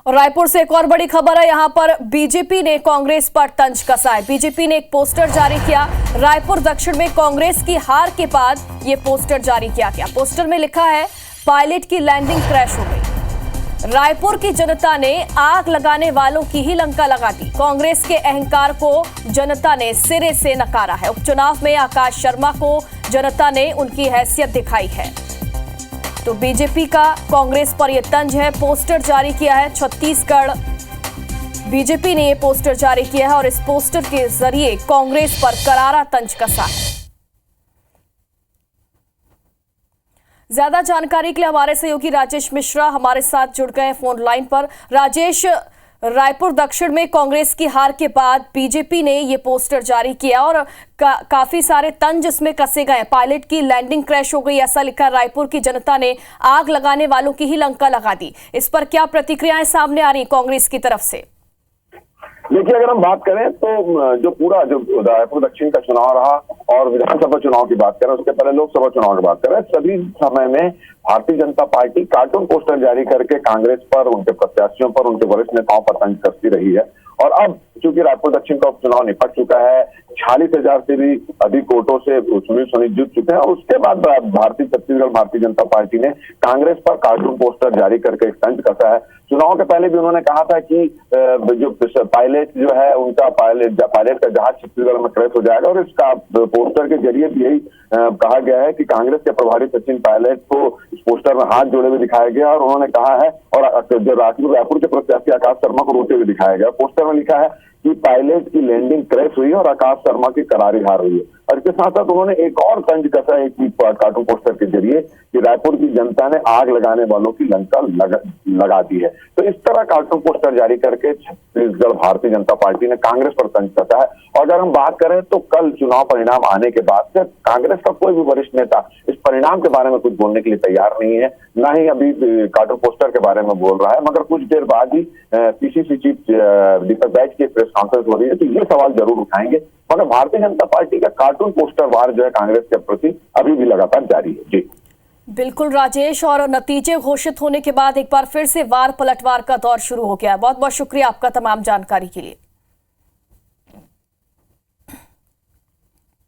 और रायपुर से एक और बड़ी खबर है। यहां पर बीजेपी ने कांग्रेस पर तंज कसा है। बीजेपी ने एक पोस्टर जारी किया। रायपुर दक्षिण में कांग्रेस की हार के बाद यह पोस्टर जारी किया गया। पोस्टर में लिखा है, पायलट की लैंडिंग क्रैश हो गई। रायपुर की जनता ने आग लगाने वालों की ही लंका लगा दी। कांग्रेस के अहंकार को जनता ने सिरे से नकारा है। उपचुनाव में आकाश शर्मा को जनता ने उनकी हैसियत दिखाई है। तो बीजेपी का कांग्रेस पर यह तंज है। पोस्टर जारी किया है छत्तीसगढ़ बीजेपी ने यह पोस्टर जारी किया है और इस पोस्टर के जरिए कांग्रेस पर करारा तंज कसा है। ज्यादा जानकारी के लिए हमारे सहयोगी राजेश मिश्रा हमारे साथ जुड़ गए फोन लाइन पर। राजेश, रायपुर दक्षिण में कांग्रेस की हार के बाद बीजेपी ने ये पोस्टर जारी किया और काफी सारे तंज इसमें कसे गए। पायलट की लैंडिंग क्रैश हो गई, ऐसा लिखा। रायपुर की जनता ने आग लगाने वालों की ही लंका लगा दी। इस पर क्या प्रतिक्रियाएं सामने आ रही कांग्रेस की तरफ से? देखिए, अगर हम बात करें तो जो रायपुर दक्षिण का चुनाव रहा और विधानसभा चुनाव की बात करें, उसके पहले लोकसभा चुनाव की बात करें, सभी समय में Bharatiya Janata party cartoon poster जारी करके कांग्रेस पर, उनके प्रत्याशियों पर, उनके वरिष्ठ नेताओं पर तंज कसती रही है। और अब चूंकि रायपुर दक्षिण का उपचुनाव निपट चुका है, 46,000 से भी अधिक वोटों से सुनील जीत चुके हैं और उसके बाद छत्तीसगढ़ भारतीय जनता पार्टी ने कांग्रेस पर कार्टून पोस्टर जारी करके एक तंज कसा है। चुनाव के पहले भी उन्होंने कहा था कि जो पायलट जो है उनका पायलट का जहाज छत्तीसगढ़ में क्रैश हो जाएगा और इसका पोस्टर के जरिए भी यही कहा गया है कि कांग्रेस के प्रभारी सचिन पायलट को इस पोस्टर में हाथ जोड़े हुए दिखाया गया और उन्होंने कहा है, और जो रायपुर के प्रत्याशी आकाश शर्मा को रोते हुए दिखाया गया। पोस्टर में लिखा है कि पायलट की लैंडिंग क्रैश हुई और आकाश शर्मा की करारी हार हुई है। और इसके साथ साथ उन्होंने एक और तंज कसा है एक कार्टून पोस्टर के जरिए कि रायपुर की जनता ने आग लगाने वालों की लंका लगा दी है। तो इस तरह कार्टून पोस्टर जारी करके छत्तीसगढ़ भारतीय जनता पार्टी ने कांग्रेस पर तंज कसा है। और अगर हम बात करें तो कल चुनाव परिणाम आने के बाद से कांग्रेस का कोई भी वरिष्ठ नेता इस परिणाम के बारे में कुछ बोलने के लिए तैयार नहीं है, ना ही अभी कार्टून पोस्टर के बारे में बोल रहा है। मगर कुछ देर बाद ही पीसीसी चीफ दीपक बैज की प्रेस कॉन्फ्रेंस हो रही है तो ये सवाल जरूर उठाएंगे। मगर भारतीय जनता पार्टी का कार्टून पोस्टर वार जो है कांग्रेस के प्रति अभी भी लगातार जारी है। जी बिल्कुल राजेश, और नतीजे घोषित होने के बाद एक बार फिर से वार पलटवार का दौर शुरू हो गया है। बहुत बहुत शुक्रिया आपका तमाम जानकारी के लिए।